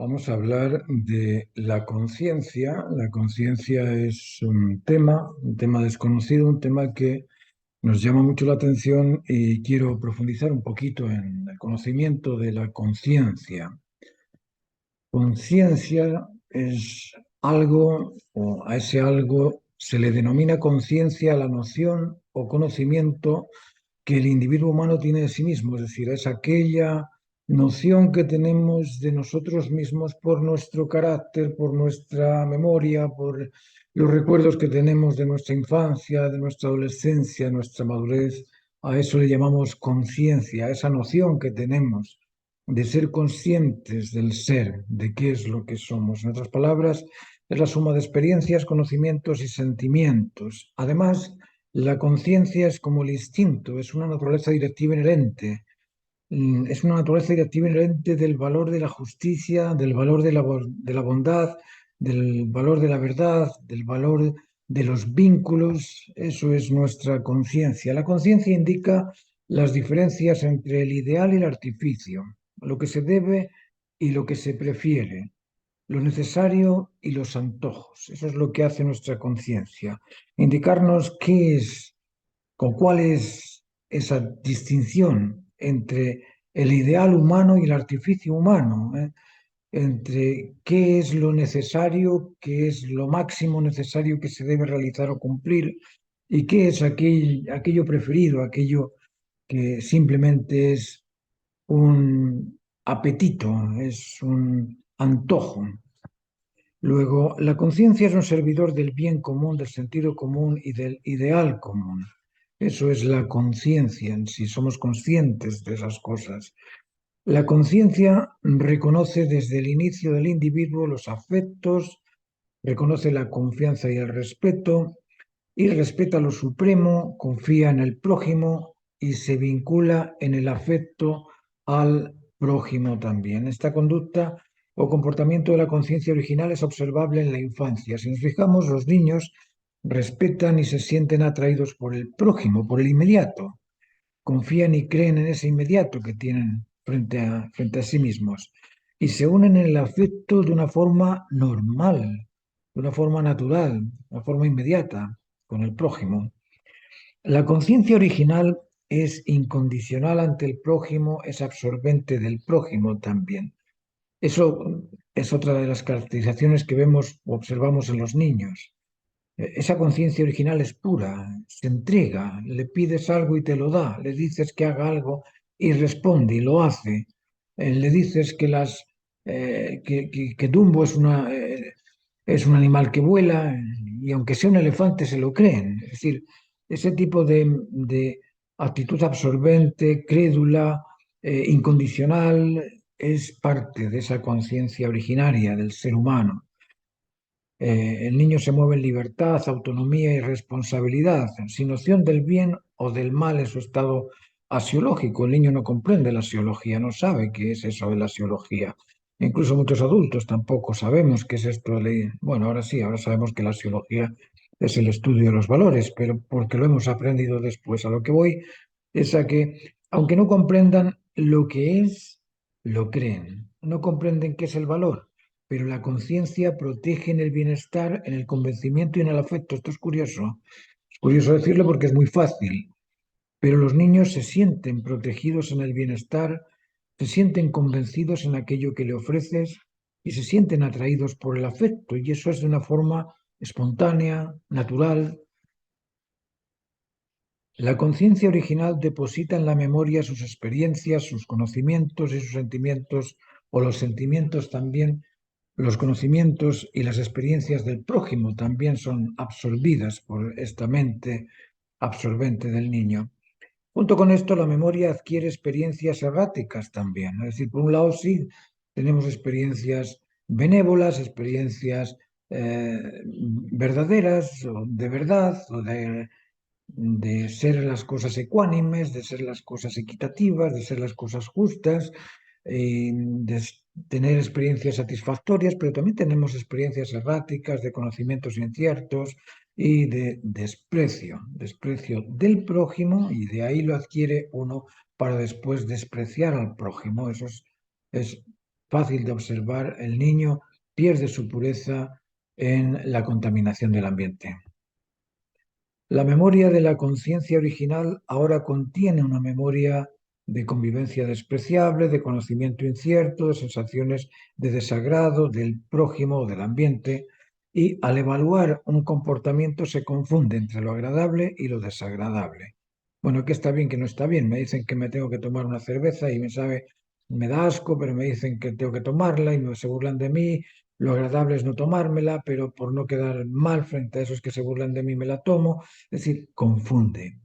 Vamos a hablar de la conciencia. La conciencia es un tema desconocido, un tema que nos llama mucho la atención y quiero profundizar un poquito en el conocimiento de la conciencia. Conciencia es algo, o a ese algo se le denomina conciencia a la noción o conocimiento que el individuo humano tiene de sí mismo, es decir, es aquella noción que tenemos de nosotros mismos por nuestro carácter, por nuestra memoria, por los recuerdos que tenemos de nuestra infancia, de nuestra adolescencia, nuestra madurez. A eso le llamamos conciencia, a esa noción que tenemos de ser conscientes del ser, de qué es lo que somos. En otras palabras, es la suma de experiencias, conocimientos y sentimientos. Además, la conciencia es como el instinto, es una naturaleza directiva inherente. Es una naturaleza directiva inherente del valor de la justicia, del valor de la bondad, del valor de la verdad, del valor de los vínculos. Eso es nuestra conciencia. La conciencia indica las diferencias entre el ideal y el artificio, lo que se debe y lo que se prefiere, lo necesario y los antojos. Eso es lo que hace nuestra conciencia. Indicarnos qué es, con cuál es esa distinción entre el ideal humano y el artificio humano, entre qué es lo necesario, qué es lo máximo necesario que se debe realizar o cumplir, y qué es aquello preferido, aquello que simplemente es un apetito, es un antojo. Luego, la conciencia es un servidor del bien común, del sentido común y del ideal común. Eso es la conciencia en sí, somos conscientes de esas cosas. La conciencia reconoce desde el inicio del individuo los afectos, reconoce la confianza y el respeto, y respeta lo supremo, confía en el prójimo y se vincula en el afecto al prójimo también. Esta conducta o comportamiento de la conciencia original es observable en la infancia. Si nos fijamos, los niños respetan y se sienten atraídos por el prójimo, por el inmediato. Confían y creen en ese inmediato que tienen frente a sí mismos. Y se unen en el afecto de una forma normal, de una forma natural, de una forma inmediata con el prójimo. La conciencia original es incondicional ante el prójimo, es absorbente del prójimo también. Eso es otra de las caracterizaciones que vemos o observamos en los niños. Esa conciencia original es pura, se entrega, le pides algo y te lo da, le dices que haga algo y responde y lo hace. Le dices que Dumbo es un animal que vuela y aunque sea un elefante se lo creen. Es decir, ese tipo de actitud absorbente, crédula, incondicional, es parte de esa conciencia originaria del ser humano. El niño se mueve en libertad, autonomía y responsabilidad, sin noción del bien o del mal en su estado asiológico. El niño no comprende la asiología, no sabe qué es eso de la asiología. Incluso muchos adultos tampoco sabemos qué es esto Bueno, ahora sí, ahora sabemos que la asiología es el estudio de los valores, pero porque lo hemos aprendido después. A lo que voy es a que, aunque no comprendan lo que es, lo creen. No comprenden qué es el valor, pero la conciencia protege en el bienestar, en el convencimiento y en el afecto. Esto es curioso. Es curioso decirlo porque es muy fácil, pero los niños se sienten protegidos en el bienestar, se sienten convencidos en aquello que le ofreces y se sienten atraídos por el afecto. Y eso es de una forma espontánea, natural. La conciencia original deposita en la memoria sus experiencias, sus conocimientos y sus sentimientos, o los sentimientos también. Los conocimientos y las experiencias del prójimo también son absorbidas por esta mente absorbente del niño. Junto con esto, la memoria adquiere experiencias erráticas también. Es decir, por un lado sí tenemos experiencias benévolas, experiencias verdaderas, o de verdad, o de ser las cosas ecuánimes, de ser las cosas equitativas, de ser las cosas justas, de tener experiencias satisfactorias, pero también tenemos experiencias erráticas, de conocimientos inciertos y de desprecio del prójimo, y de ahí lo adquiere uno para después despreciar al prójimo. Eso es fácil de observar, el niño pierde su pureza en la contaminación del ambiente. La memoria de la conciencia original ahora contiene una memoria de convivencia despreciable, de conocimiento incierto, de sensaciones de desagrado del prójimo o del ambiente, y al evaluar un comportamiento se confunde entre lo agradable y lo desagradable. Bueno, ¿qué está bien, qué no está bien? Me dicen que me tengo que tomar una cerveza y me da asco, pero me dicen que tengo que tomarla y se burlan de mí. Lo agradable es no tomármela, pero por no quedar mal frente a esos que se burlan de mí me la tomo. Es decir, confunde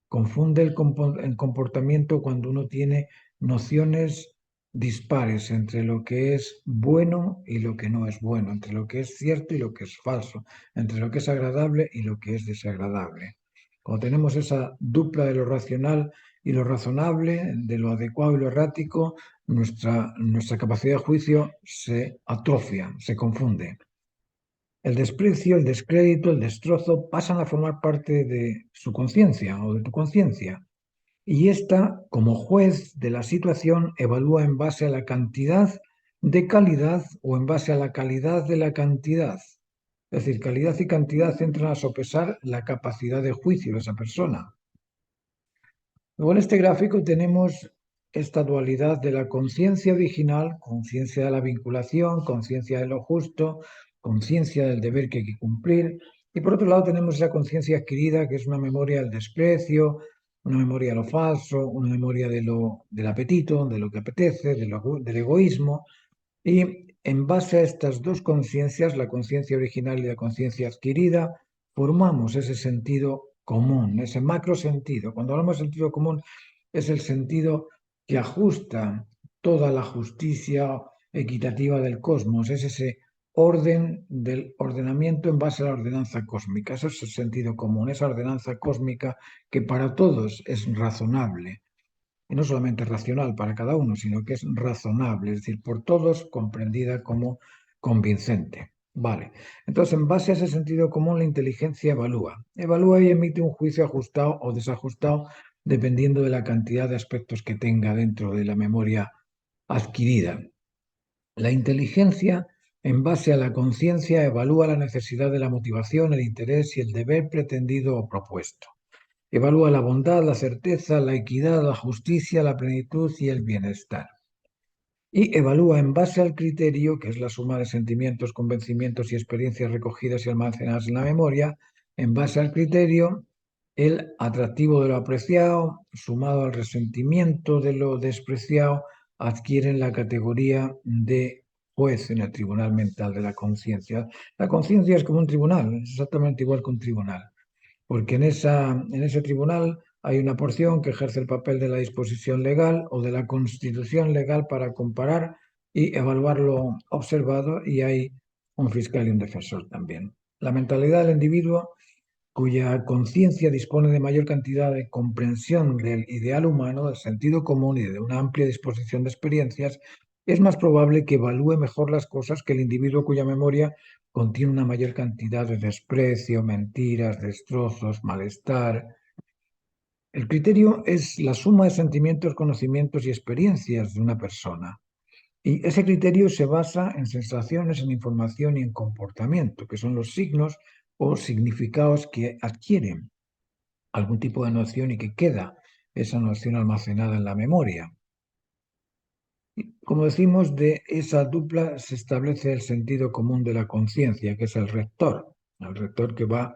el comportamiento cuando uno tiene nociones dispares entre lo que es bueno y lo que no es bueno, entre lo que es cierto y lo que es falso, entre lo que es agradable y lo que es desagradable. Cuando tenemos esa dupla de lo racional y lo razonable, de lo adecuado y lo errático, nuestra capacidad de juicio se atrofia, se confunde. El desprecio, el descrédito, el destrozo pasan a formar parte de su conciencia o de tu conciencia. Y ésta, como juez de la situación, evalúa en base a la cantidad de calidad o en base a la calidad de la cantidad. Es decir, calidad y cantidad entran a sopesar la capacidad de juicio de esa persona. Luego en este gráfico tenemos esta dualidad de la conciencia original, conciencia de la vinculación, conciencia de lo justo, conciencia del deber que hay que cumplir. Y por otro lado tenemos esa conciencia adquirida, que es una memoria del desprecio, una memoria de lo falso, una memoria del apetito, de lo que apetece, del egoísmo. Y en base a estas dos conciencias, la conciencia original y la conciencia adquirida, formamos ese sentido común, ese macro sentido. Cuando hablamos de sentido común, es el sentido que ajusta toda la justicia equitativa del cosmos, es ese orden del ordenamiento en base a la ordenanza cósmica. Eso es el sentido común, esa ordenanza cósmica que para todos es razonable y no solamente racional para cada uno, sino que es razonable, es decir, por todos comprendida como convincente. Vale, entonces en base a ese sentido común la inteligencia evalúa y emite un juicio ajustado o desajustado dependiendo de la cantidad de aspectos que tenga dentro de la memoria adquirida. La inteligencia, en base a la conciencia, evalúa la necesidad de la motivación, el interés y el deber pretendido o propuesto. Evalúa la bondad, la certeza, la equidad, la justicia, la plenitud y el bienestar. Y evalúa en base al criterio, que es la suma de sentimientos, convencimientos y experiencias recogidas y almacenadas en la memoria, en base al criterio, el atractivo de lo apreciado, sumado al resentimiento de lo despreciado, adquieren la categoría de juez en el tribunal mental de la conciencia. La conciencia es como un tribunal, es exactamente igual que un tribunal porque en ese tribunal hay una porción que ejerce el papel de la disposición legal o de la constitución legal para comparar y evaluar lo observado y hay un fiscal y un defensor también. La mentalidad del individuo cuya conciencia dispone de mayor cantidad de comprensión del ideal humano, del sentido común y de una amplia disposición de experiencias, es más probable que evalúe mejor las cosas que el individuo cuya memoria contiene una mayor cantidad de desprecio, mentiras, destrozos, malestar. El criterio es la suma de sentimientos, conocimientos y experiencias de una persona. Y ese criterio se basa en sensaciones, en información y en comportamiento, que son los signos o significados que adquieren algún tipo de noción y que queda esa noción almacenada en la memoria. Y, como decimos, de esa dupla se establece el sentido común de la conciencia, que es el rector que va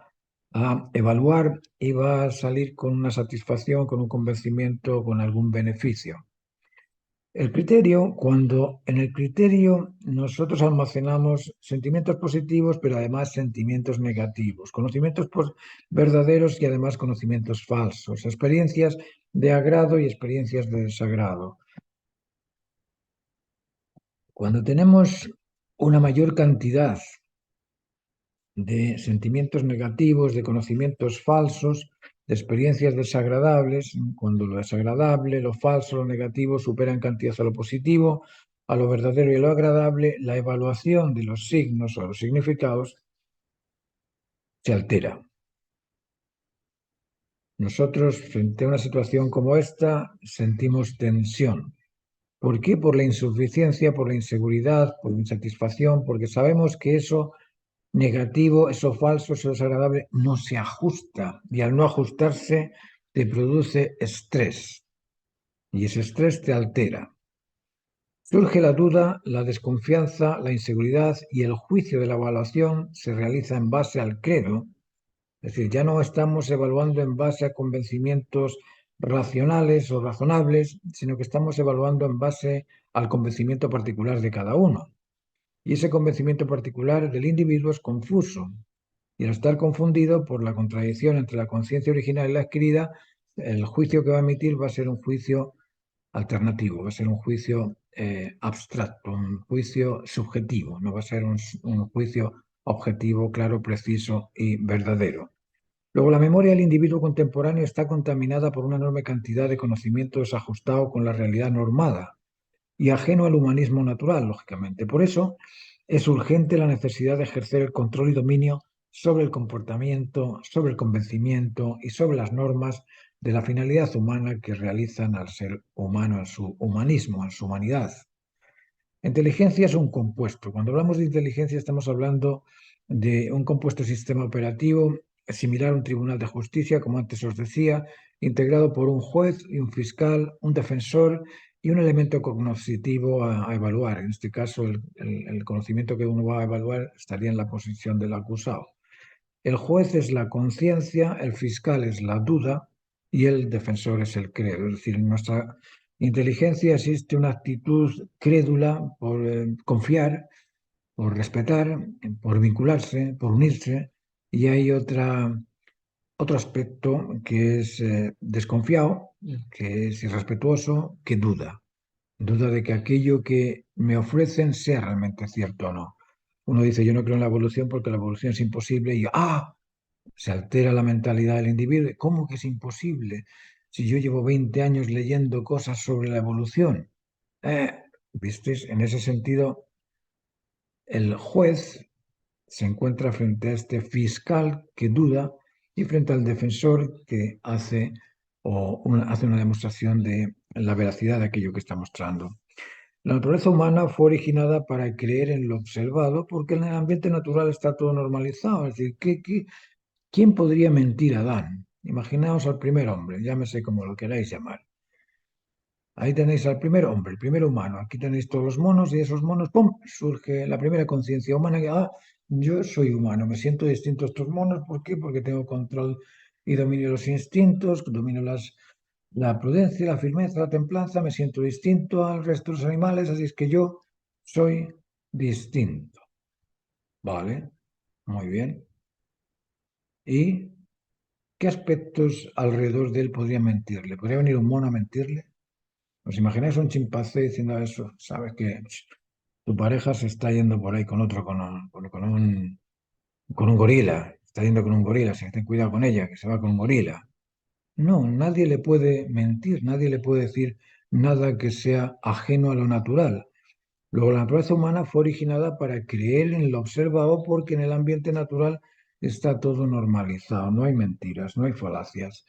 a evaluar y va a salir con una satisfacción, con un convencimiento, con algún beneficio. El criterio, cuando en el criterio nosotros almacenamos sentimientos positivos, pero además sentimientos negativos, conocimientos verdaderos y además conocimientos falsos, experiencias de agrado y experiencias de desagrado. Cuando tenemos una mayor cantidad de sentimientos negativos, de conocimientos falsos, de experiencias desagradables, cuando lo desagradable, lo falso, lo negativo superan cantidad a lo positivo, a lo verdadero y a lo agradable, la evaluación de los signos o los significados se altera. Nosotros, frente a una situación como esta, sentimos tensión, ¿Por qué? Por la insuficiencia, por la inseguridad, por la insatisfacción, porque sabemos que eso negativo, eso falso, eso desagradable, no se ajusta y al no ajustarse te produce estrés y ese estrés te altera. Surge la duda, la desconfianza, la inseguridad y el juicio de la evaluación se realiza en base al credo, es decir, ya no estamos evaluando en base a convencimientos racionales o razonables, sino que estamos evaluando en base al convencimiento particular de cada uno. Y ese convencimiento particular del individuo es confuso. Y al estar confundido por la contradicción entre la conciencia original y la adquirida, el juicio que va a emitir va a ser un juicio alternativo, va a ser un juicio abstracto, un juicio subjetivo, no va a ser un juicio objetivo, claro, preciso y verdadero. Luego, la memoria del individuo contemporáneo está contaminada por una enorme cantidad de conocimiento desajustado con la realidad normada y ajeno al humanismo natural, lógicamente. Por eso es urgente la necesidad de ejercer el control y dominio sobre el comportamiento, sobre el convencimiento y sobre las normas de la finalidad humana que realizan al ser humano en su humanismo, en su humanidad. Inteligencia es un compuesto. Cuando hablamos de inteligencia estamos hablando de un compuesto sistema operativo similar a un tribunal de justicia, como antes os decía, integrado por un juez y un fiscal, un defensor y un elemento cognoscitivo a evaluar. En este caso, el conocimiento que uno va a evaluar estaría en la posición del acusado. El juez es la conciencia, el fiscal es la duda y el defensor es el credo. Es decir, en nuestra inteligencia existe una actitud crédula por confiar, por respetar, por vincularse, por unirse, y hay otro aspecto que es desconfiado, que es irrespetuoso, que duda. Duda de que aquello que me ofrecen sea realmente cierto o no. Uno dice, yo no creo en la evolución porque la evolución es imposible y se altera la mentalidad del individuo. ¿Cómo que es imposible? Si yo llevo 20 años leyendo cosas sobre la evolución. Eh, ¿Visteis? En ese sentido, el juez se encuentra frente a este fiscal que duda y frente al defensor que hace una demostración de la veracidad de aquello que está mostrando. La naturaleza humana fue originada para creer en lo observado porque en el ambiente natural está todo normalizado. Es decir, ¿quién podría mentir a Adán? Imaginaos al primer hombre, llámese como lo queráis llamar. Ahí tenéis al primer hombre, el primer humano. Aquí tenéis todos los monos y de esos monos, ¡pum!, surge la primera conciencia humana que, yo soy humano, me siento distinto a estos monos. ¿Por qué? Porque tengo control y dominio de los instintos, domino la prudencia, la firmeza, la templanza, me siento distinto al resto de los animales, así es que yo soy distinto. Vale, muy bien. ¿Y qué aspectos alrededor de él podrían mentirle? ¿Podría venir un mono a mentirle? ¿Os imagináis un chimpancé diciendo eso? ¿Sabes que tu pareja se está yendo por ahí con otro, con un gorila? Está yendo con un gorila, así que ten cuidado con ella, que se va con un gorila. No, nadie le puede mentir, nadie le puede decir nada que sea ajeno a lo natural. Luego, la naturaleza humana fue originada para creer en lo observado porque en el ambiente natural está todo normalizado, no hay mentiras, no hay falacias.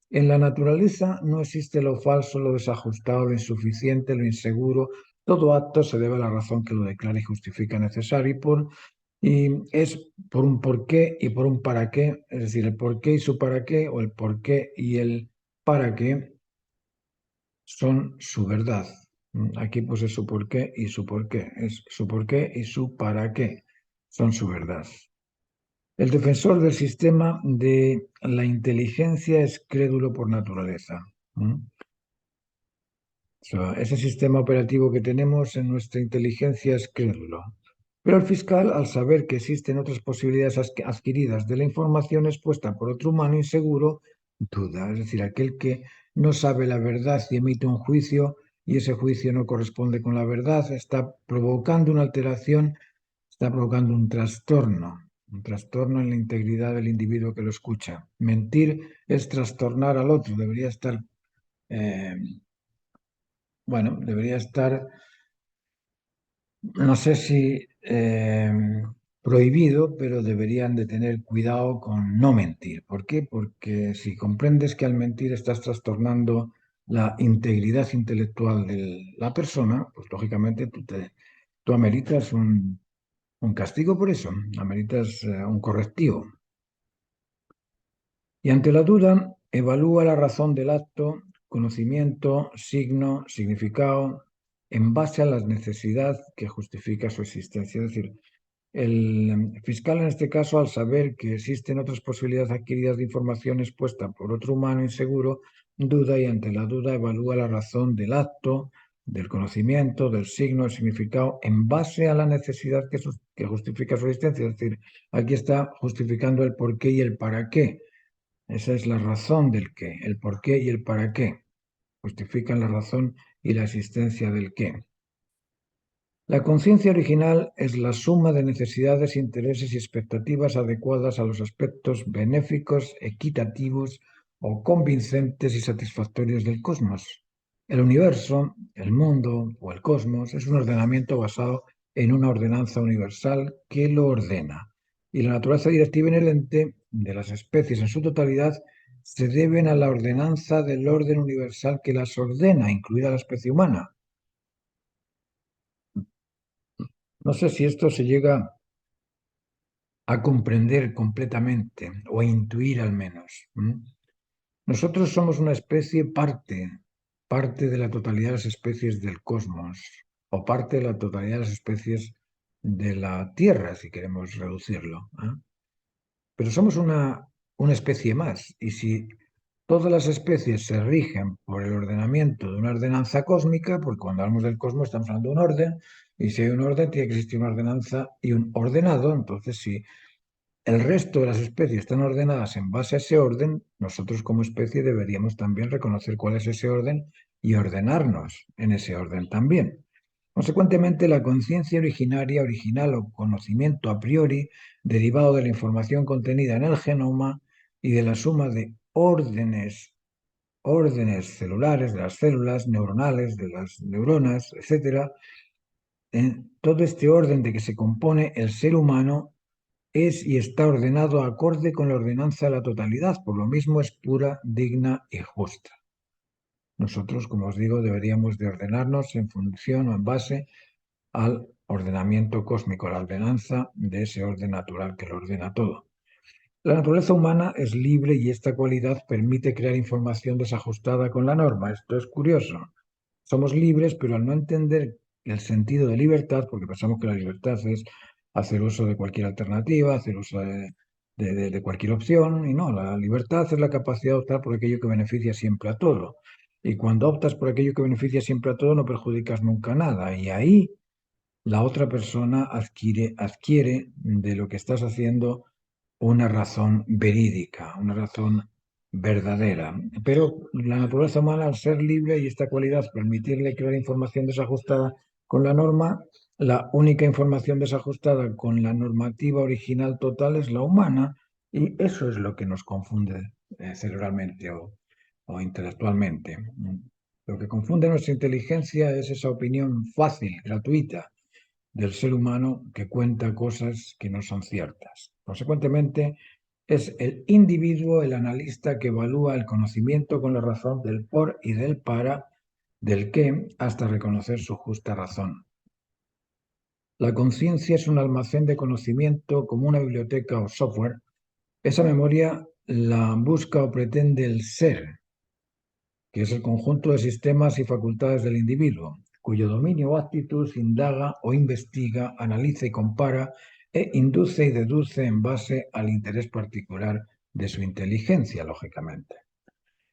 En la naturaleza no existe lo falso, lo desajustado, lo insuficiente, lo inseguro. Todo acto se debe a la razón que lo declara y justifica necesario y es por un porqué y por un para qué, es decir, el porqué y su para qué o el porqué y el para qué son su verdad. Aquí puse su porqué y su porqué. Es su porqué y su para qué son su verdad. El defensor del sistema de la inteligencia es crédulo por naturaleza. ¿Mm? O sea, ese sistema operativo que tenemos en nuestra inteligencia es crédulo. Pero el fiscal, al saber que existen otras posibilidades adquiridas de la información expuesta por otro humano inseguro, duda. Es decir, aquel que no sabe la verdad y emite un juicio y ese juicio no corresponde con la verdad, está provocando una alteración, está provocando un trastorno en la integridad del individuo que lo escucha. Mentir es trastornar al otro, eh, debería estar, no sé si prohibido, pero deberían de tener cuidado con no mentir. ¿Por qué? Porque si comprendes que al mentir estás trastornando la integridad intelectual de la persona, pues lógicamente tú ameritas un castigo por eso, ameritas un correctivo. Y ante la duda, evalúa la razón del acto, conocimiento, signo, significado, en base a la necesidad que justifica su existencia. Es decir, el fiscal en este caso, al saber que existen otras posibilidades adquiridas de información expuesta por otro humano inseguro, duda y ante la duda evalúa la razón del acto, del conocimiento, del signo, del significado, en base a la necesidad que justifica su existencia. Es decir, aquí está justificando el por qué y el para qué. Esa es la razón del qué, el por qué y el para qué. Justifican la razón y la existencia del qué. La conciencia original es la suma de necesidades, intereses y expectativas adecuadas a los aspectos benéficos, equitativos o convincentes y satisfactorios del cosmos. El universo, el mundo o el cosmos es un ordenamiento basado en una ordenanza universal que lo ordena. Y la naturaleza directiva inherente de las especies en su totalidad se deben a la ordenanza del orden universal que las ordena, incluida la especie humana. No sé si esto se llega a comprender completamente o a intuir al menos. Nosotros somos una especie parte de la totalidad de las especies del cosmos o parte de la totalidad de las especies de la Tierra, si queremos reducirlo. Pero somos una especie más y si todas las especies se rigen por el ordenamiento de una ordenanza cósmica, porque cuando hablamos del cosmos estamos hablando de un orden, y si hay un orden tiene que existir una ordenanza y un ordenado, entonces si el resto de las especies están ordenadas en base a ese orden, nosotros como especie deberíamos también reconocer cuál es ese orden y ordenarnos en ese orden también. Consecuentemente, la conciencia originaria, original o conocimiento a priori, derivado de la información contenida en el genoma y de la suma de órdenes celulares, de las células, neuronales, de las neuronas, etcétera, en todo este orden de que se compone el ser humano es y está ordenado acorde con la ordenanza de la totalidad, por lo mismo es pura, digna y justa. Nosotros, como os digo, deberíamos de ordenarnos en función o en base al ordenamiento cósmico, la ordenanza de ese orden natural que lo ordena todo. La naturaleza humana es libre y esta cualidad permite crear información desajustada con la norma. Esto es curioso. Somos libres, pero al no entender el sentido de libertad, porque pensamos que la libertad es hacer uso de cualquier alternativa, hacer uso de cualquier opción, y no, la libertad es la capacidad de optar por aquello que beneficia siempre a todo. Y cuando optas por aquello que beneficia siempre a todo, no perjudicas nunca nada. Y ahí la otra persona adquiere de lo que estás haciendo una razón verídica, una razón verdadera. Pero la naturaleza humana, al ser libre y esta cualidad, permitirle crear información desajustada con la norma, la única información desajustada con la normativa original total es la humana, y eso es lo que nos confunde cerebralmente o intelectualmente. Lo que confunde nuestra inteligencia es esa opinión fácil, gratuita, del ser humano que cuenta cosas que no son ciertas. Consecuentemente, es el individuo, el analista, que evalúa el conocimiento con la razón del por y del para, del qué, hasta reconocer su justa razón. La conciencia es un almacén de conocimiento como una biblioteca o software. Esa memoria la busca o pretende el ser, que es el conjunto de sistemas y facultades del individuo, cuyo dominio o actitud indaga o investiga, analiza y compara, e induce y deduce en base al interés particular de su inteligencia, lógicamente.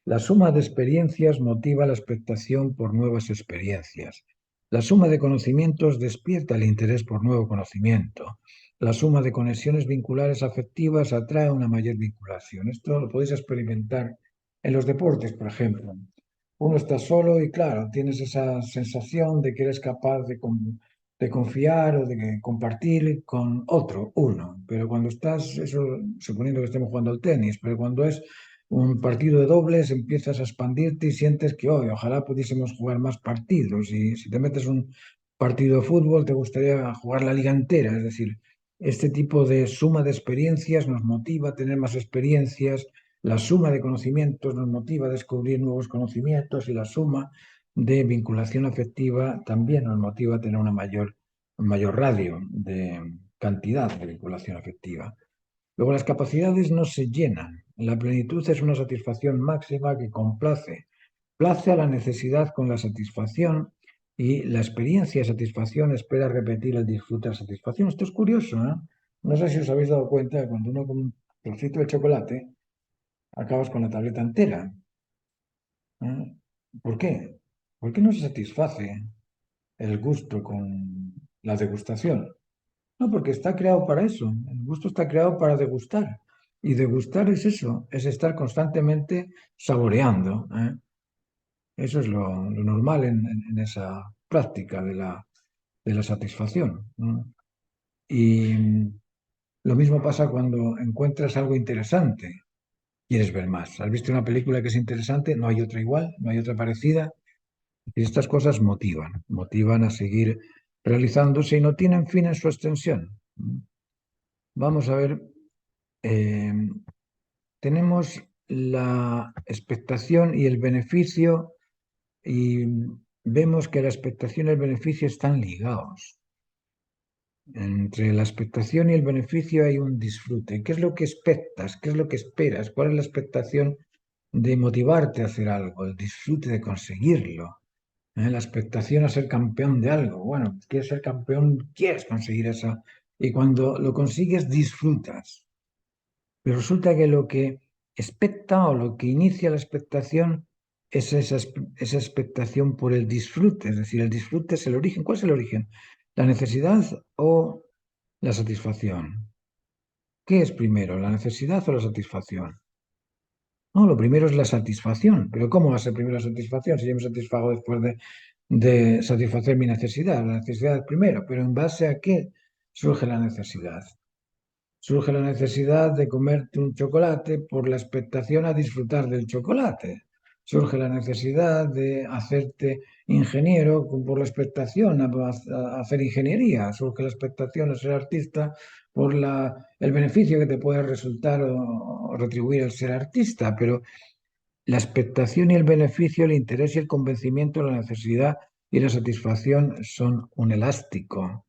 La suma de experiencias motiva la expectación por nuevas experiencias. La suma de conocimientos despierta el interés por nuevo conocimiento. La suma de conexiones vinculares afectivas atrae una mayor vinculación. Esto lo podéis experimentar en los deportes, por ejemplo. Uno está solo y claro, tienes esa sensación de que eres capaz de confiar o de compartir con otro, uno. Pero cuando estás, eso suponiendo que estemos jugando al tenis, pero cuando es un partido de dobles, empiezas a expandirte y sientes que hoy ojalá pudiésemos jugar más partidos. Y si te metes un partido de fútbol, te gustaría jugar la liga entera. Es decir, este tipo de suma de experiencias nos motiva a tener más experiencias, La suma de conocimientos nos motiva a descubrir nuevos conocimientos y la suma de vinculación afectiva también nos motiva a tener un mayor radio de cantidad de vinculación afectiva. Luego, las capacidades no se llenan. La plenitud es una satisfacción máxima que place a la necesidad con la satisfacción y la experiencia de satisfacción espera repetir el disfrute de satisfacción. Esto es curioso, ¿eh? No sé si os habéis dado cuenta que cuando uno come un trocito de chocolate, acabas con la tableta entera. ¿Eh? ¿Por qué? ¿Por qué no se satisface el gusto con la degustación? No, porque está creado para eso. El gusto está creado para degustar. Y degustar es eso, es estar constantemente saboreando, ¿eh? Eso es lo normal en esa práctica de la satisfacción, ¿no? Y lo mismo pasa cuando encuentras algo interesante, quieres ver más. ¿Has visto una película que es interesante? No hay otra igual, no hay otra parecida. Y estas cosas motivan a seguir realizándose y no tienen fin en su extensión. Vamos a ver, eh, tenemos la expectación y el beneficio y vemos que la expectación y el beneficio están ligados. Entre la expectación y el beneficio hay un disfrute. ¿Qué es lo que expectas? ¿Qué es lo que esperas? ¿Cuál es la expectación de motivarte a hacer algo? El disfrute de conseguirlo. La expectación a ser campeón de algo. Bueno, quieres ser campeón, quieres conseguir esa. Y cuando lo consigues, disfrutas. Pero resulta que lo que expecta o lo que inicia la expectación es esa expectación por el disfrute. Es decir, el disfrute es el origen. ¿Cuál es el origen? ¿La necesidad o la satisfacción? ¿Qué es primero, la necesidad o la satisfacción? No, lo primero es la satisfacción. Pero ¿cómo va a ser primero la satisfacción si yo me satisfago después de satisfacer mi necesidad? La necesidad es primero, pero ¿en base a qué surge la necesidad? Surge la necesidad de comerte un chocolate por la expectación a disfrutar del chocolate. Surge la necesidad de hacerte ingeniero por la expectación a hacer ingeniería. Surge la expectación a ser artista por el beneficio que te puede resultar o retribuir el ser artista. Pero la expectación y el beneficio, el interés y el convencimiento, la necesidad y la satisfacción son un elástico.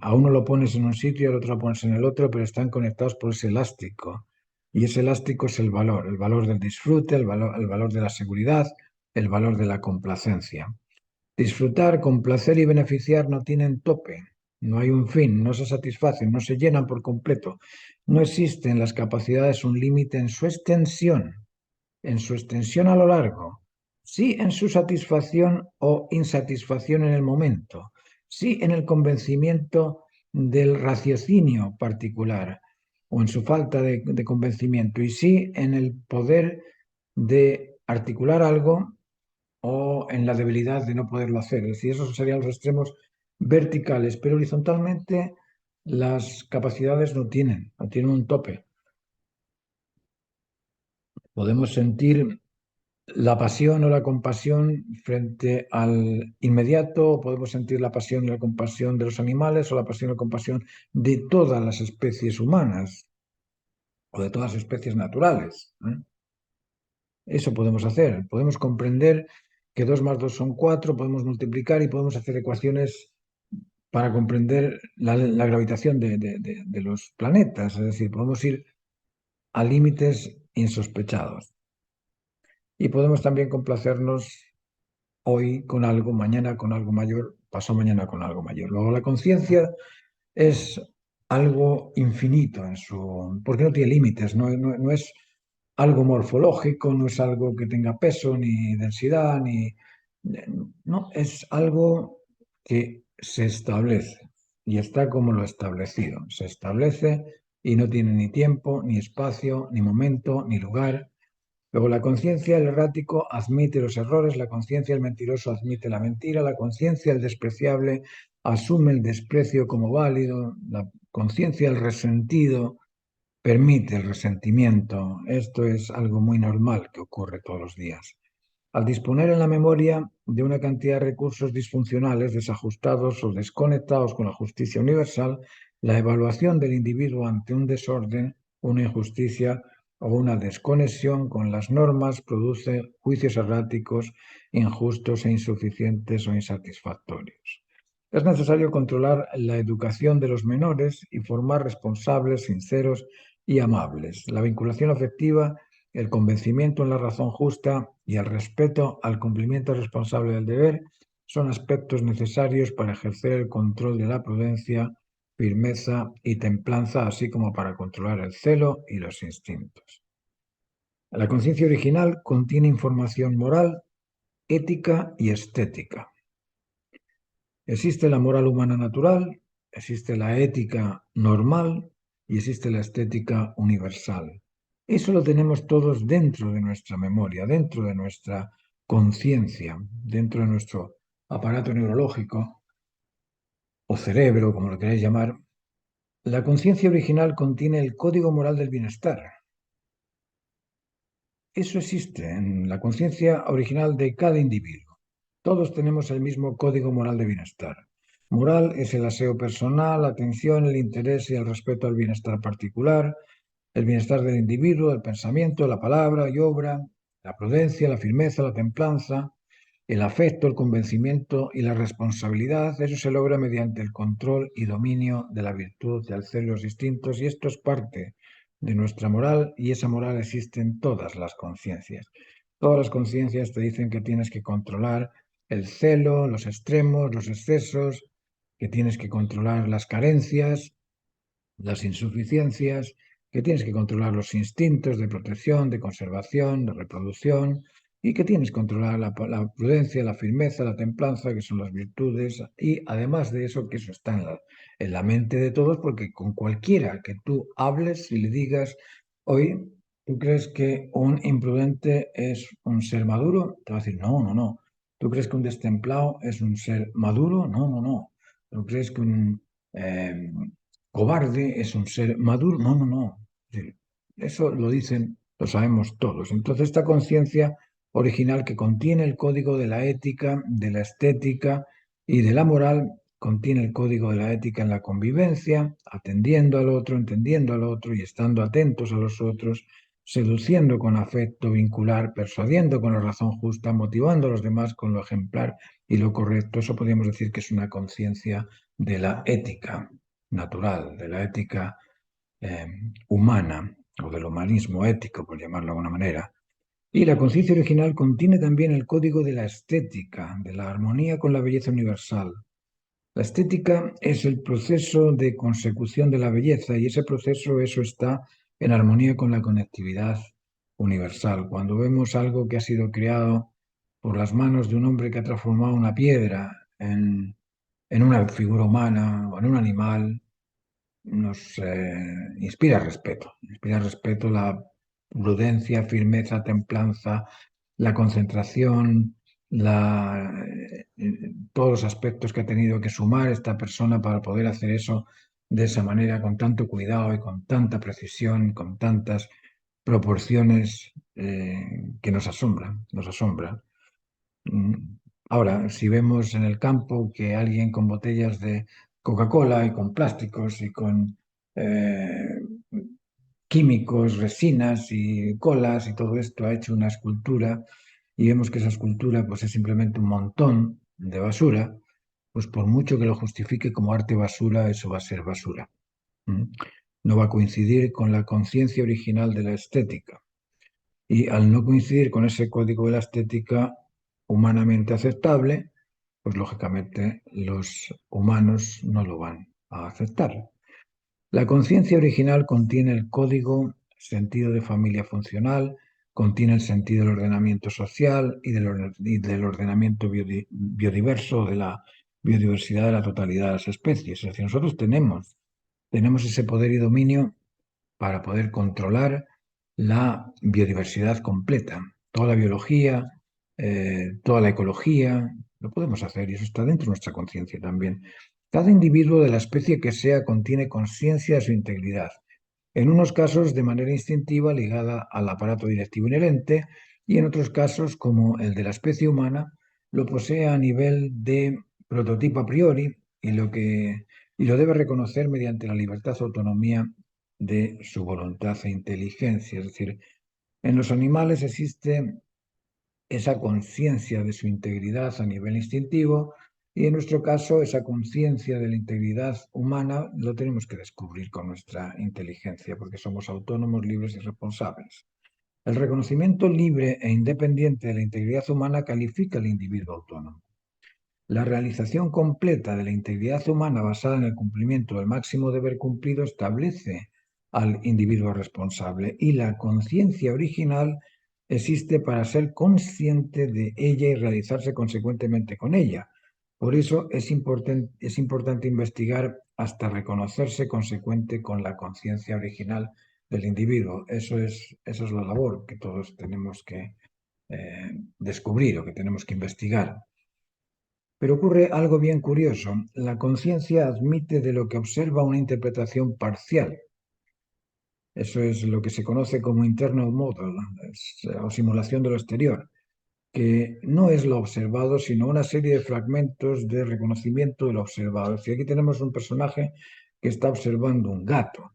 A uno lo pones en un sitio, al otro lo pones en el otro, pero están conectados por ese elástico. Y ese elástico es el valor del disfrute, el valor de la seguridad, el valor de la complacencia. Disfrutar, complacer y beneficiar no tienen tope, no hay un fin, no se satisfacen, no se llenan por completo. No existe en las capacidades un límite en su extensión a lo largo, sí en su satisfacción o insatisfacción en el momento, sí en el convencimiento del raciocinio particular o en su falta de convencimiento y sí en el poder de articular algo o en la debilidad de no poderlo hacer. Es decir, esos serían los extremos verticales, pero horizontalmente las capacidades no tienen un tope. Podemos sentir la pasión o la compasión frente al inmediato, o podemos sentir la pasión y la compasión de los animales, o la pasión y la compasión de todas las especies humanas, o de todas las especies naturales, ¿eh? Eso podemos hacer. Podemos comprender que 2 más 2 son 4, podemos multiplicar y podemos hacer ecuaciones para comprender la gravitación de los planetas. Es decir, podemos ir a límites insospechados. Y podemos también complacernos hoy con algo, mañana con algo mayor, pasado mañana con algo mayor. Luego la conciencia es algo infinito porque no tiene límites, no es algo morfológico, no es algo que tenga peso ni densidad, no, es algo que se establece y está como lo establecido. Se establece y no tiene ni tiempo, ni espacio, ni momento, ni lugar. Luego, la conciencia, el errático, admite los errores, la conciencia, el mentiroso, admite la mentira, la conciencia, el despreciable, asume el desprecio como válido, la conciencia, el resentido, permite el resentimiento. Esto es algo muy normal que ocurre todos los días. Al disponer en la memoria de una cantidad de recursos disfuncionales, desajustados o desconectados con la justicia universal, la evaluación del individuo ante un desorden, una injusticia o una desconexión con las normas produce juicios erráticos, injustos e insuficientes o insatisfactorios. Es necesario controlar la educación de los menores y formar responsables, sinceros y amables. La vinculación afectiva, el convencimiento en la razón justa y el respeto al cumplimiento responsable del deber son aspectos necesarios para ejercer el control de la prudencia, firmeza y templanza, así como para controlar el celo y los instintos. La conciencia original contiene información moral, ética y estética. Existe la moral humana natural, existe la ética normal y existe la estética universal. Eso lo tenemos todos dentro de nuestra memoria, dentro de nuestra conciencia, dentro de nuestro aparato neurológico o cerebro, como lo queráis llamar. La conciencia original contiene el código moral del bienestar. Eso existe en la conciencia original de cada individuo. Todos tenemos el mismo código moral de bienestar. Moral es el aseo personal, la atención, el interés y el respeto al bienestar particular, el bienestar del individuo, el pensamiento, la palabra y obra, la prudencia, la firmeza, la templanza, el afecto, el convencimiento y la responsabilidad. Eso se logra mediante el control y dominio de la virtud, del celo y los instintos, y esto es parte de nuestra moral, y esa moral existe en todas las conciencias. Todas las conciencias te dicen que tienes que controlar el celo, los extremos, los excesos, que tienes que controlar las carencias, las insuficiencias, que tienes que controlar los instintos de protección, de conservación, de reproducción, y que tienes que controlar la prudencia, la firmeza, la templanza, que son las virtudes, y además de eso, que eso está en la mente de todos, porque con cualquiera que tú hables y le digas, hoy, ¿tú crees que un imprudente es un ser maduro? Te va a decir, no, no, no. ¿Tú crees que un destemplado es un ser maduro? No, no, no. ¿Tú crees que un cobarde es un ser maduro? No, no, no. Sí, eso lo dicen, lo sabemos todos. Entonces, esta conciencia original que contiene el código de la ética, de la estética y de la moral, contiene el código de la ética en la convivencia, atendiendo al otro, entendiendo al otro y estando atentos a los otros, seduciendo con afecto vincular, persuadiendo con la razón justa, motivando a los demás con lo ejemplar y lo correcto. Eso podríamos decir que es una conciencia de la ética natural, de la ética eh, humana o del humanismo ético, por llamarlo de alguna manera. Y la conciencia original contiene también el código de la estética, de la armonía con la belleza universal. La estética es el proceso de consecución de la belleza y ese proceso, eso está en armonía con la conectividad universal. Cuando vemos algo que ha sido creado por las manos de un hombre que ha transformado una piedra en una figura humana o en un animal, nos inspira respeto la prudencia, firmeza, templanza, la concentración, todos los aspectos que ha tenido que sumar esta persona para poder hacer eso de esa manera, con tanto cuidado y con tanta precisión, con tantas proporciones que nos asombran, nos asombran. Ahora, si vemos en el campo que alguien con botellas de Coca-Cola y con plásticos y con eh, químicos, resinas y colas y todo esto ha hecho una escultura y vemos que esa escultura pues es simplemente un montón de basura, pues por mucho que lo justifique como arte basura, eso va a ser basura. ¿Mm? No va a coincidir con la conciencia original de la estética. Y al no coincidir con ese código de la estética humanamente aceptable, pues lógicamente los humanos no lo van a aceptar. La conciencia original contiene el código, sentido de familia funcional, contiene el sentido del ordenamiento social y del ordenamiento biodiverso, de la biodiversidad de la totalidad de las especies. Es decir, nosotros tenemos ese poder y dominio para poder controlar la biodiversidad completa, toda la biología, toda la ecología, lo podemos hacer y eso está dentro de nuestra conciencia también. Cada individuo de la especie que sea contiene conciencia de su integridad, en unos casos de manera instintiva ligada al aparato directivo inherente y en otros casos, como el de la especie humana, lo posee a nivel de prototipo a priori y lo debe reconocer mediante la libertad, autonomía de su voluntad e inteligencia. Es decir, en los animales existe esa conciencia de su integridad a nivel instintivo y en nuestro caso esa conciencia de la integridad humana lo tenemos que descubrir con nuestra inteligencia porque somos autónomos, libres y responsables. El reconocimiento libre e independiente de la integridad humana califica al individuo autónomo. La realización completa de la integridad humana basada en el cumplimiento del máximo deber cumplido establece al individuo responsable y la conciencia original existe para ser consciente de ella y realizarse consecuentemente con ella. Por eso es importante investigar hasta reconocerse consecuente con la conciencia original del individuo. Eso es la labor que todos tenemos que descubrir o que tenemos que investigar. Pero ocurre algo bien curioso. La conciencia admite de lo que observa una interpretación parcial. Eso es lo que se conoce como internal model, o simulación de lo exterior, que no es lo observado, sino una serie de fragmentos de reconocimiento de lo observado. Es decir, aquí tenemos un personaje que está observando un gato,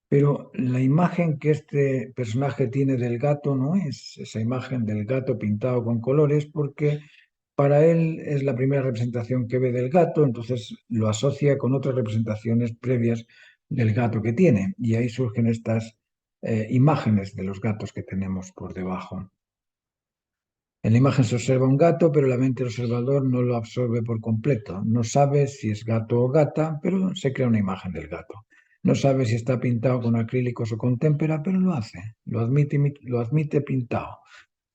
pero la imagen que este personaje tiene del gato no es esa imagen del gato pintado con colores, porque para él es la primera representación que ve del gato, entonces lo asocia con otras representaciones previas del gato que tiene. Y ahí surgen estas imágenes de los gatos que tenemos por debajo. En la imagen se observa un gato, pero la mente del observador no lo absorbe por completo. No sabe si es gato o gata, pero se crea una imagen del gato. No sabe si está pintado con acrílicos o con témpera, pero lo hace. Lo admite pintado.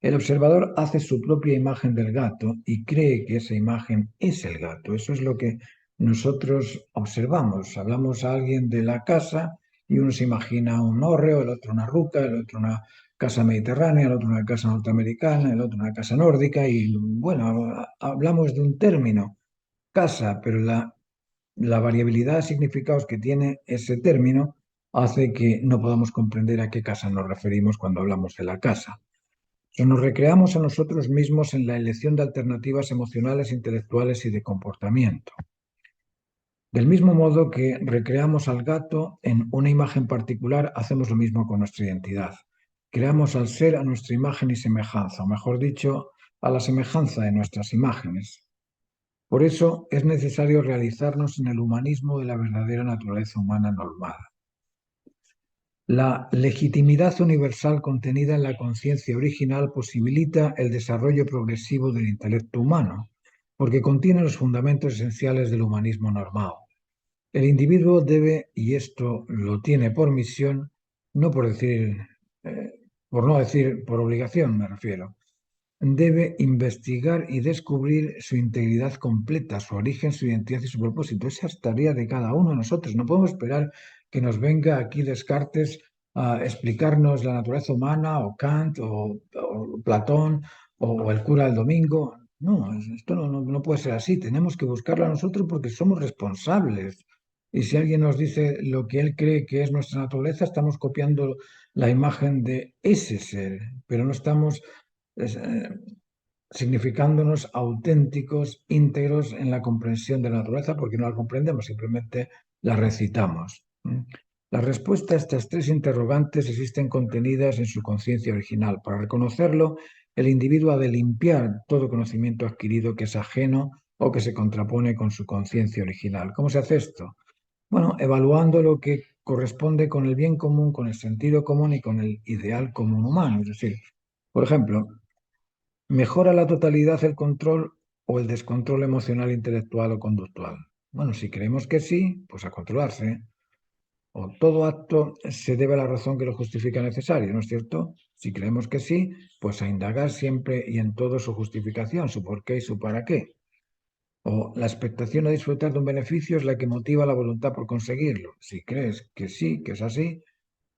El observador hace su propia imagen del gato y cree que esa imagen es el gato. Eso es lo que nosotros observamos. Hablamos a alguien de la casa y uno se imagina un hórreo, el otro una ruca, el otro una casa mediterránea, el otro una casa norteamericana, el otro una casa nórdica y bueno, hablamos de un término, casa, pero la variabilidad de significados que tiene ese término hace que no podamos comprender a qué casa nos referimos cuando hablamos de la casa. Nos recreamos a nosotros mismos en la elección de alternativas emocionales, intelectuales y de comportamiento. Del mismo modo que recreamos al gato en una imagen particular, hacemos lo mismo con nuestra identidad. Creamos al ser a nuestra imagen y semejanza, o mejor dicho, a la semejanza de nuestras imágenes. Por eso es necesario realizarnos en el humanismo de la verdadera naturaleza humana normal. La legitimidad universal contenida en la conciencia original posibilita el desarrollo progresivo del intelecto humano, porque contiene los fundamentos esenciales del humanismo normal. El individuo debe, y esto lo tiene por misión, no por decir, por no decir por obligación me refiero, debe investigar y descubrir su integridad completa, su origen, su identidad y su propósito. Esa es tarea de cada uno de nosotros. No podemos esperar que nos venga aquí Descartes a explicarnos la naturaleza humana, o Kant, o Platón, o el cura del domingo. No, esto no puede ser así. Tenemos que buscarla nosotros porque somos responsables. Y si alguien nos dice lo que él cree que es nuestra naturaleza, estamos copiando la imagen de ese ser, pero no estamos significándonos auténticos, íntegros en la comprensión de la naturaleza, porque no la comprendemos, simplemente la recitamos. La respuesta a estas tres interrogantes existen contenidas en su conciencia original. Para reconocerlo, el individuo ha de limpiar todo conocimiento adquirido que es ajeno o que se contrapone con su conciencia original. ¿Cómo se hace esto? Bueno, evaluando lo que corresponde con el bien común, con el sentido común y con el ideal común humano. Es decir, por ejemplo, ¿mejora la totalidad el control o el descontrol emocional, intelectual o conductual? Bueno, si creemos que sí, pues a controlarse. O todo acto se debe a la razón que lo justifica necesario, ¿no es cierto? Si creemos que sí, pues a indagar siempre y en todo su justificación, su por qué y su para qué. O la expectación a disfrutar de un beneficio es la que motiva la voluntad por conseguirlo. Si crees que sí, que es así,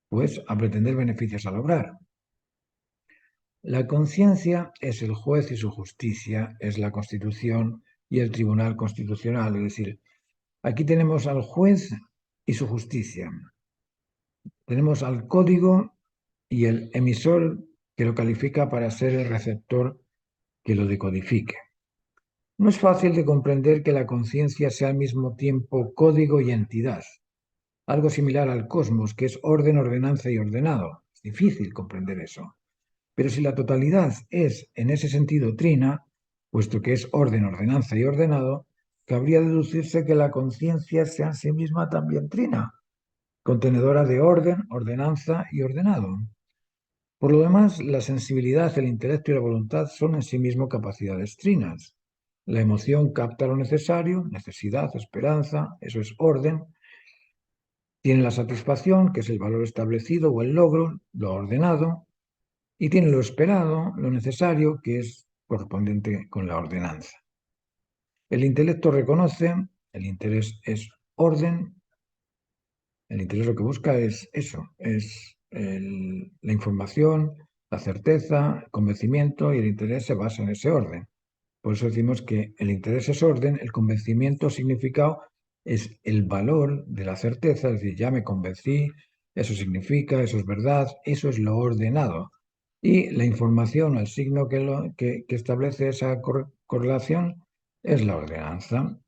pues a pretender beneficios al obrar. La conciencia es el juez y su justicia es la Constitución y el Tribunal Constitucional. Es decir, aquí tenemos al juez y su justicia. Tenemos al código y el emisor que lo califica para ser el receptor que lo decodifique. No es fácil de comprender que la conciencia sea al mismo tiempo código y entidad. algo similar al cosmos, que es orden, ordenanza y ordenado. Es difícil comprender eso. Pero si la totalidad es, en ese sentido, trina, puesto que es orden, ordenanza y ordenado, cabría deducirse que la conciencia sea en sí misma también trina, contenedora de orden, ordenanza y ordenado. Por lo demás, la sensibilidad, el intelecto y la voluntad son en sí mismo capacidades trinas. La emoción capta lo necesario, necesidad, esperanza, eso es orden. Tiene la satisfacción, que es el valor establecido o el logro, lo ordenado. Y tiene lo esperado, lo necesario, que es correspondiente con la ordenanza. El intelecto reconoce, el interés es orden, el interés lo que busca es eso, es la información, la certeza, el convencimiento, y el interés se basa en ese orden. Por eso decimos que el interés es orden, el convencimiento, significado, es el valor de la certeza, es decir, ya me convencí, eso significa, eso es verdad, eso es lo ordenado. Y la información, el signo que establece esa correlación, es la ordenanza.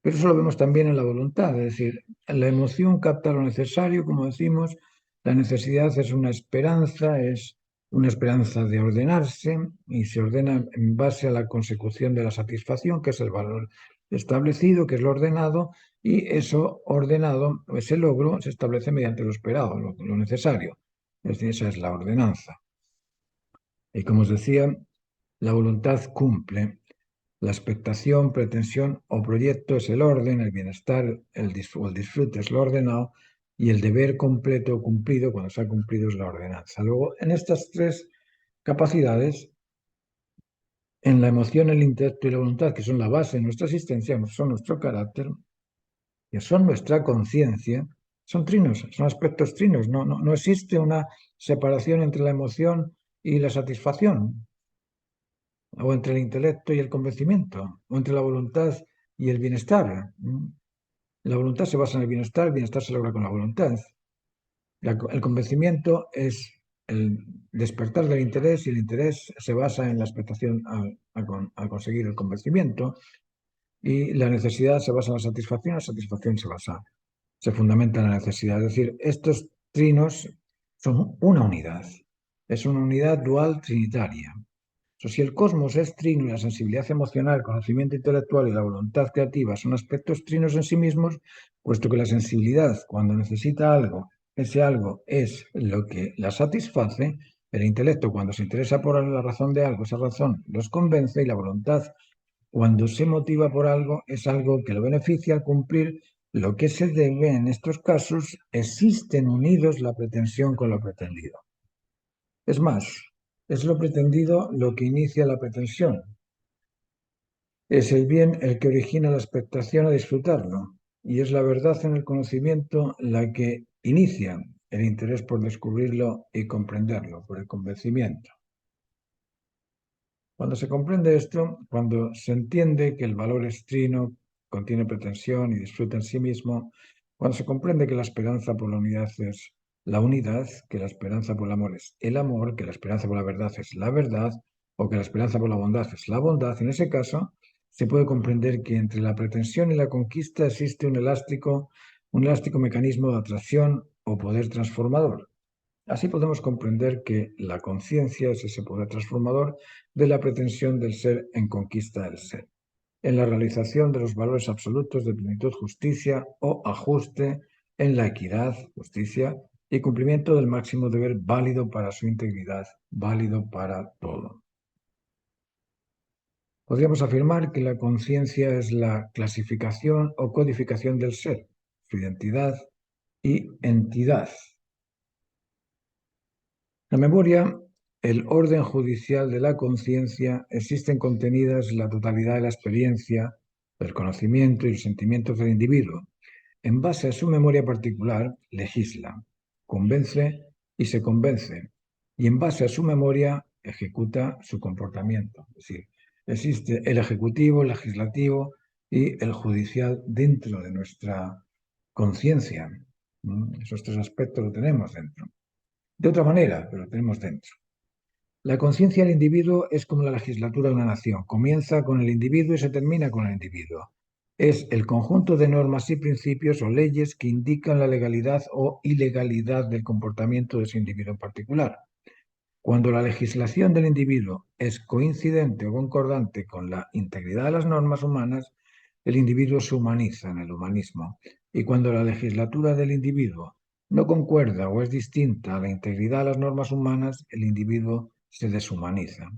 Pero eso lo vemos también en la voluntad, es decir, la emoción capta lo necesario, como decimos, la necesidad es una esperanza de ordenarse y se ordena en base a la consecución de la satisfacción, que es el valor establecido, que es lo ordenado, y eso ordenado, ese logro, se establece mediante lo esperado, lo necesario. Es decir, esa es la ordenanza. Y como os decía, la voluntad cumple. La expectación, pretensión o proyecto es el orden, el bienestar o el disfrute es lo ordenado y el deber completo o cumplido, cuando se ha cumplido, es la ordenanza. Luego, en estas tres capacidades, en la emoción, el intelecto y la voluntad, que son la base de nuestra existencia, son nuestro carácter, que son nuestra conciencia, son trinos, son aspectos trinos. No existe una separación entre la emoción y la satisfacción, o entre el intelecto y el convencimiento, o entre la voluntad y el bienestar. La voluntad se basa en el bienestar se logra con la voluntad. El convencimiento es el despertar del interés y el interés se basa en la expectación a conseguir el convencimiento, y la necesidad se basa en la satisfacción se fundamenta en la necesidad. Es decir, estos trinos son una unidad, es una unidad dual trinitaria. Si el cosmos es trino y la sensibilidad emocional, el conocimiento intelectual y la voluntad creativa son aspectos trinos en sí mismos, puesto que la sensibilidad, cuando necesita algo, ese algo es lo que la satisface, el intelecto, cuando se interesa por la razón de algo, esa razón los convence, y la voluntad, cuando se motiva por algo, es algo que lo beneficia al cumplir lo que se debe. En estos casos, existen unidos la pretensión con lo pretendido. Es más, es lo pretendido lo que inicia la pretensión. Es el bien el que origina la expectación a disfrutarlo, y es la verdad en el conocimiento la que inicia el interés por descubrirlo y comprenderlo, por el convencimiento. Cuando se comprende esto, cuando se entiende que el valor es trino, contiene pretensión y disfruta en sí mismo, cuando se comprende que la esperanza por la unidad es la unidad, que la esperanza por el amor es el amor, que la esperanza por la verdad es la verdad, o que la esperanza por la bondad es la bondad, en ese caso se puede comprender que entre la pretensión y la conquista existe un elástico mecanismo de atracción o poder transformador. Así podemos comprender que la conciencia es ese poder transformador de la pretensión del ser en conquista del ser, en la realización de los valores absolutos de plenitud, justicia o ajuste, en la equidad, justicia y cumplimiento del máximo deber válido para su integridad, válido para todo. Podríamos afirmar que la conciencia es la clasificación o codificación del ser, su identidad y entidad. La memoria, el orden judicial de la conciencia, existen contenidas en la totalidad de la experiencia, del conocimiento y los sentimientos del individuo. En base a su memoria particular, legisla, convence y se convence. Y en base a su memoria, ejecuta su comportamiento. Es decir, existe el ejecutivo, el legislativo y el judicial dentro de nuestra conciencia. Esos tres aspectos lo tenemos dentro. De otra manera, pero lo tenemos dentro. La conciencia del individuo es como la legislatura de una nación. Comienza con el individuo y se termina con el individuo. es el conjunto de normas y principios o leyes que indican la legalidad o ilegalidad del comportamiento de ese individuo en particular. Cuando la legislación del individuo es coincidente o concordante con la integridad de las normas humanas, el individuo se humaniza en el humanismo. Y cuando la legislatura del individuo no concuerda o es distinta a la integridad de las normas humanas, el individuo se deshumaniza.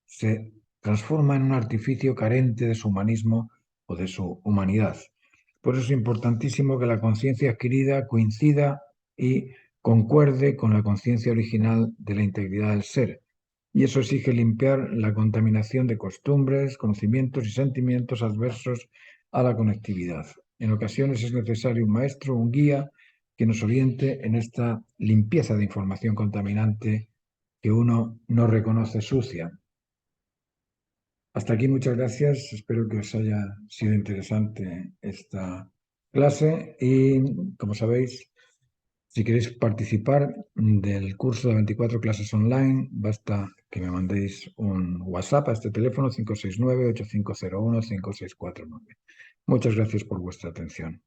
Se transforma en un artificio carente de su humanismo o de su humanidad. Por eso es importantísimo que la conciencia adquirida coincida y concuerde con la conciencia original de la integridad del ser. Y eso exige limpiar la contaminación de costumbres, conocimientos y sentimientos adversos a la conectividad. En ocasiones es necesario un maestro, un guía, que nos oriente en esta limpieza de información contaminante que uno no reconoce sucia. Hasta aquí, muchas gracias. Espero que os haya sido interesante esta clase y, como sabéis, si queréis participar del curso de 24 clases online, basta que me mandéis un WhatsApp a este teléfono 569-8501-5649. Muchas gracias por vuestra atención.